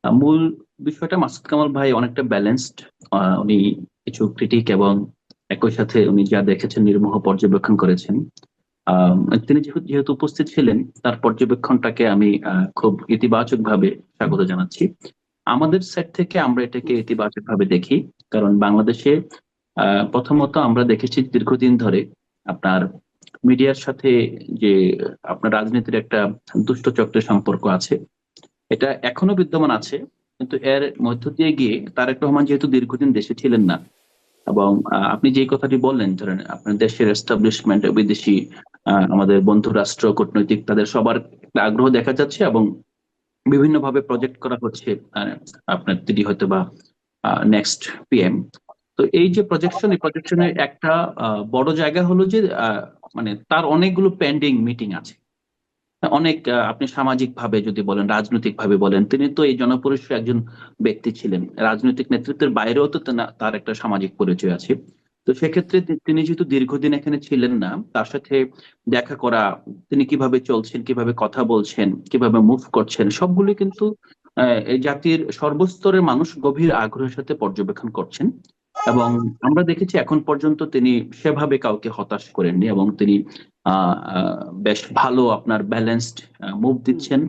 মূল বিষয়টা মাসুদ কামাল ভাই অনেকটা ব্যালেন্সড। উনি কিছু ক্রিটিক এবং একই সাথে উনি যা দেখেছেন নির্মোহ পর্যবেক্ষণ করেছেন। আহ, তিনি যেহেতু যেহেতু উপস্থিত ছিলেন, তার পর্যবেক্ষণটাকে আমি খুব ইতিবাচক ভাবে স্বাগত জানাচ্ছি। আমাদের সেট থেকে আমরা এটাকে ইতিবাচক ভাবে দেখি, কারণ বাংলাদেশে প্রথমত আমরা দেখেছি দীর্ঘদিন ধরে আপনার মিডিয়ার সাথে যে আপনার রাজনীতির একটা দুষ্ট চক্রের সম্পর্ক আছে। এটা এখনো বিদ্যমান আছে, কিন্তু এর মধ্য দিয়ে গিয়ে তারেক রহমান যেহেতু দীর্ঘদিন দেশে ছিলেন না, এবং আপনি যে কথাটি বললেন, ধরেন আপনার দেশের এস্টাবলিশমেন্ট, বিদেশি আমাদের বন্ধু রাষ্ট্র কূটনৈতিক, তাদের সবার একটা আগ্রহ দেখা যাচ্ছে এবং বিভিন্ন ভাবে প্রজেক্ট করা হচ্ছে আপনার তিনি হয়তো বা নেক্সট পিএম। তো এই যে প্রজেকশন, এই প্রজেকশনের একটা বড় জায়গা হলো যে মানে তার অনেকগুলো পেন্ডিং মিটিং আছে। অনেক আপনি সামাজিক ভাবে যদি বলেন, রাজনৈতিক ভাবে বলেন, তিনি তো এই জনপরিসর একজন ব্যক্তি ছিলেন। রাজনৈতিক নেতৃত্বের বাইরেও তো তার একটা সামাজিক পরিচয় আছে। তো সেক্ষেত্রে তিনি যেহেতু দীর্ঘদিন এখানে ছিলেন না, তার সাথে দেখা করা, তিনি কিভাবে চলছেন, কিভাবে কথা বলছেন, কিভাবে মুভ করছেন, সবগুলো কিন্তু এই জাতির সর্বস্তরের মানুষ গভীর আগ্রহের সাথে পর্যবেক্ষণ করছেন। এবং আমরা দেখেছি এখন পর্যন্ত তিনি সেভাবে কাউকে হতাশ করেননি, এবং তিনি বেশ ভালো আপনার ব্যালেন্সড মুভ হুম। দিচ্ছেন।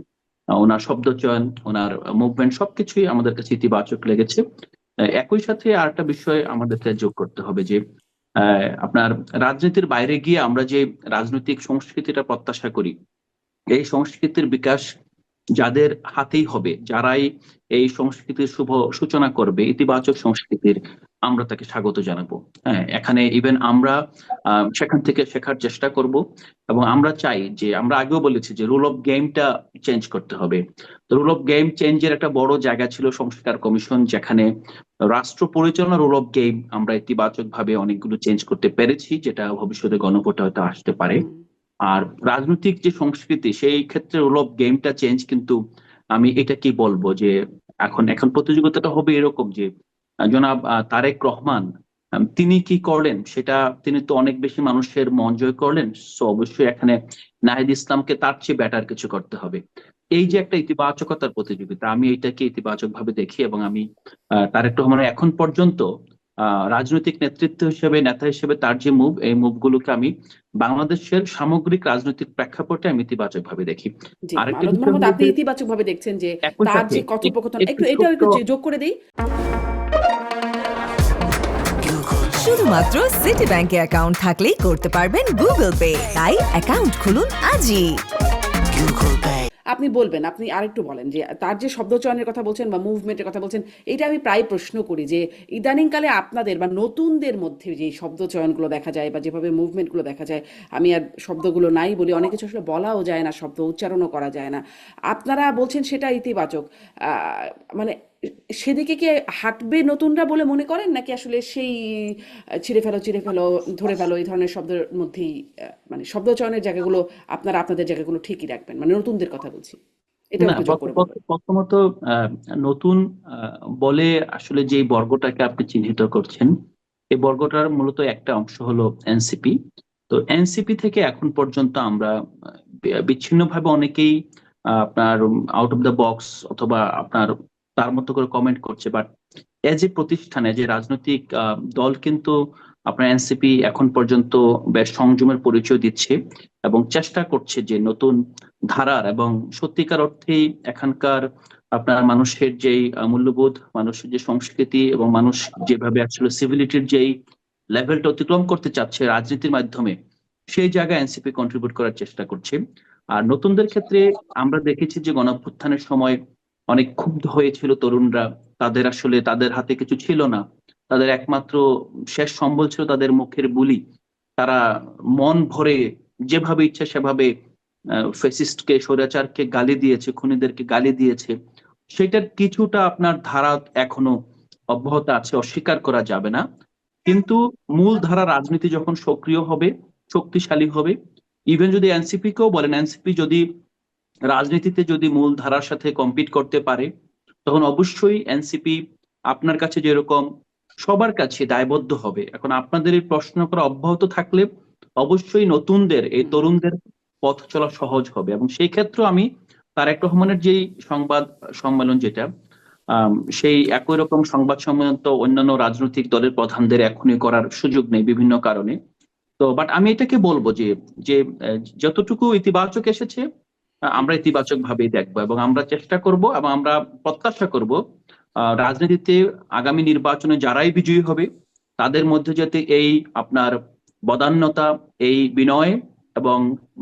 ওনার শব্দ চয়ন, ওনার মুভমেন্ট সবকিছুই আমাদের কাছে ইতিবাচক লেগেছে। একই সাথে আরেকটা বিষয় আমাদেরকে যোগ করতে হবে যে আপনার রাজনীতির বাইরে গিয়ে আমরা যে রাজনৈতিক সংস্কৃতিটা প্রত্যাশা করি, এই সংস্কৃতির বিকাশ যাদের হাতেই হবে, যারাই এই সংস্কৃতির শুভ সূচনা করবে, ইতিবাচক সংস্কৃতির, আমরা তাকে স্বাগত জানাবো। হ্যাঁ, এখানে ইভেন আমরা সেখান থেকে শেখার চেষ্টা করব। এবং আমরা চাই যে, আমরা আগেও বলেছি যে রুল অফ গেমটা চেঞ্জ করতে হবে। তো রুল অফ গেম চেঞ্জের একটা বড় জায়গা ছিল সংস্কার কমিশন, যেখানে রাষ্ট্র পরিচালনা রুল অফ গেম আমরা ইতিবাচক ভাবে অনেকগুলো চেঞ্জ করতে পেরেছি, যেটা ভবিষ্যতে গণভোটে হয়তো আসতে পারে। হুম। আর রাজনৈতিক যে সংস্কৃতি, সেই ক্ষেত্রে রুল অফ গেমটা চেঞ্জ, কিন্তু আমি এটা কি বলবো যে এখন এখন প্রতিযোগিতাটা হবে এরকম যে জনাব তারেক রহমান তিনি কি করলেন সেটা, তিনি তো অনেক বেশি মানুষের মন জয় করলেন। সো অবশ্যই এখানে নাহিদ ইসলামকে তার চেয়ে বেটার কিছু করতে হবে। এই যে হুম। একটা ইতিবাচকতার প্রতিযোগিতা, আমি এটাকে ইতিবাচক ভাবে দেখি। এবং আমি তারেক রহমানের এখন পর্যন্ত রাজনৈতিক নেতৃত্ব হিসেবে, নেতা হিসেবে তার যে মুভ, এই মুভগুলোকে আমি বাংলাদেশের সামগ্রিক রাজনৈতিক প্রেক্ষাপটে আমি ইতিবাচক ভাবে দেখি। জি, আরেকটি মানব বিষয় মোহাম্মদ, হলো আপনি যে ইতিবাচকভাবে দেখছেন যে একই তার সাথে যে কথোপকথন, একটু একটু এটাও ছোট্ট। একটু যোগ করে দেই। শুধুমাত্র সিটি ব্যাংকে অ্যাকাউন্ট থাকলেই করতে পারবেন গুগল পে, তাই অ্যাকাউন্ট খুলুন আজই। আপনি বলবেন, আপনি আরেকটু বলেন যে তার যে শব্দচয়নের কথা বলছেন বা মুভমেন্টের কথা বলছেন, এটা আমি প্রায় প্রশ্ন করি যে ইদানিংকালে আপনাদের বা নতুনদের মধ্যে যে শব্দচয়নগুলো দেখা যায় বা যেভাবে মুভমেন্টগুলো দেখা যায়, আমি আর শব্দগুলো নাই বলি, অনেক কিছু আসলে বলাও যায় না, শব্দ উচ্চারণও করা যায় না। আপনারা বলছেন সেটা ইতিবাচক। মানে সেদিকে কি হাঁটবে নতুনরা বলে মনে করেন, নাকি আসলে সেই ছিঁড়ে ফেলো, চিড়ে ফেলো, ধরে ফেলো এই ধরনের শব্দের মধ্যেই মানে শব্দচয়নের জায়গাগুলো আপনারা আপনাদের জায়গাগুলো ঠিকই রাখবেন, মানে নতুনদের কথা বলছি, এটাও না, একটু যোগ করে বলবেন। প্রথমত আহ, নতুন বলে আসলে যে বর্গটাকে আপনি চিহ্নিত করছেন, এই বর্গটার মূলত একটা অংশ হলো এনসিপি। তো এনসিপি থেকে এখন পর্যন্ত আমরা বিচ্ছিন্ন ভাবে অনেকেই আপনার আউট অফ দ্য বক্স অথবা আপনার তার মতো করে কমেন্ট করছে, বাট এজ এ প্রতিষ্ঠান, এজ এ রাজনৈতিক দল কিন্তু আপনার এনসিপি এখন পর্যন্ত বেশ সংযমের পরিচয় দিচ্ছে এবং চেষ্টা করছে যে নতুন ধারার এবং সত্যিকার অর্থেই এখানকার আপনার মানুষের যেই মূল্যবোধ, মানুষের যে সংস্কৃতি, এবং মানুষ যেভাবে আসলে সিভিলিটির যেই লেভেলটা অতিক্রম করতে চাচ্ছে রাজনীতির মাধ্যমে, সেই জায়গায় এনসিপি কন্ট্রিবিউট করার চেষ্টা করছে। আর নতুনদের ক্ষেত্রে আমরা দেখেছি যে গণঅভ্যুত্থানের সময় অনেক ক্ষুব্ধ হয়েছিল তরুণরা। তাদের আসলে তাদের হাতে কিছু ছিল না, তাদের একমাত্র শেষ সম্বল ছিল তাদের মুখের বুলি। তারা মন ভরে যেভাবে ইচ্ছা সেভাবে ফেসিস্টকে, স্বৈরাচারকে গালি দিয়েছে, খুনিদেরকে গালি দিয়েছে। সেটার কিছুটা আপনার ধারা এখনো অব্যাহত আছে, অস্বীকার করা যাবে না। কিন্তু মূল ধারা রাজনীতি যখন সক্রিয় হবে, শক্তিশালী হবে, ইভেন যদি এনসিপি কেও বলেন, এনসিপি যদি রাজনীতিতে যদি মূল ধারার সাথে কম্পিট করতে পারে, তখন অবশ্যই এনসিপি আপনার কাছে যেরকম সবার কাছে দায়বদ্ধ হবে। এখন আপনাদের এই প্রশ্ন করা অব্যাহত থাকলে অবশ্যই নতুনদের, এই হুম। তরুণদের পথ চলা সহজ হবে। এবং সেই ক্ষেত্রে আমি তারেক রহমানের যেই সংবাদ সম্মেলন, যেটা সেই একই রকম সংবাদ সম্মেলন তো অন্যান্য রাজনৈতিক দলের প্রধানদের এখনই করার সুযোগ নেই বিভিন্ন কারণে। তো বাট আমি এটাকে বলবো যে যে যতটুকু ইতিবাচক এসেছে আমরা ইতিবাচক ভাবেই দেখবো, এবং আমরা চেষ্টা করব এবং আমরা প্রত্যাশা করব রাজনীতিতে আগামী নির্বাচনে যারাই বিজয়ী হবে তাদের মধ্যে যাতে এই আপনার বদান্যতা, এই বিনয় এবং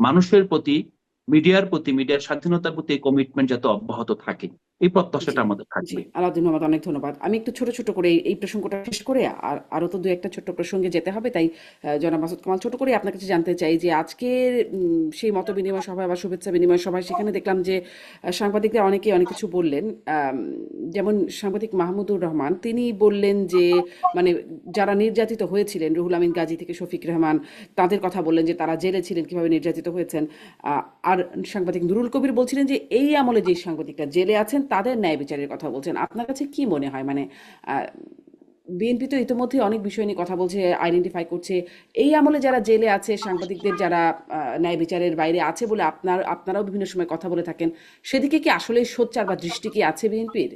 মানুষের প্রতি, মিডিয়ার স্বাধীনতার প্রতি কমিটমেন্ট যাতে অব্যাহত থাকে, এই জি প্রত্যাশাটা আমাদের জি থাকবে। আলাউদ্দিন মোহাম্মদ, অনেক ধন্যবাদ। আমি একটু ছোট ছোট করে এই প্রসঙ্গটা শেষ করে আর আরো তো দু একটা ছোট্ট প্রসঙ্গে যেতে হবে, তাই জনাব মাসুদ কামাল, ছোট করে আপনার কাছে জানতে চাই যে আজকের সেই মত বিনিময় সভায় বা শুভেচ্ছা বিনিময় সভায় সেখানে দেখলাম যে সাংবাদিকরা অনেকে অনেক কিছু বললেন। যেমন সাংবাদিক মাহমুদুর রহমান, তিনি বললেন যে মানে যারা নির্যাতিত হয়েছিলেন, রুহুল আমিন গাজী থেকে শফিক রেহমান, তাদের কথা বললেন যে তারা জেলে ছিলেন, কিভাবে নির্যাতিত হয়েছেন। আর সাংবাদিক নুরুল কবির বলছিলেন যে এই আমলে যে সাংবাদিকরা জেলে আছেন তাদের ন্যায় বিচারের কথা বলছেন। আপনার কাছে কি মনে হয়, মানে বিএনপি তো ইতিমধ্যে অনেক বিষয় নিয়ে কথা বলছে, আইডেন্টিফাই করছে, এই আমলে যারা জেলে আছে, সাংবাদিকদের যারা ন্যায় বিচারের বাইরে আছে বলে আপনারাও বিভিন্ন সময় কথা বলে থাকেন, সেদিকে কি আসলে সোচ্চার বা দৃষ্টি কি আছে বিএনপির?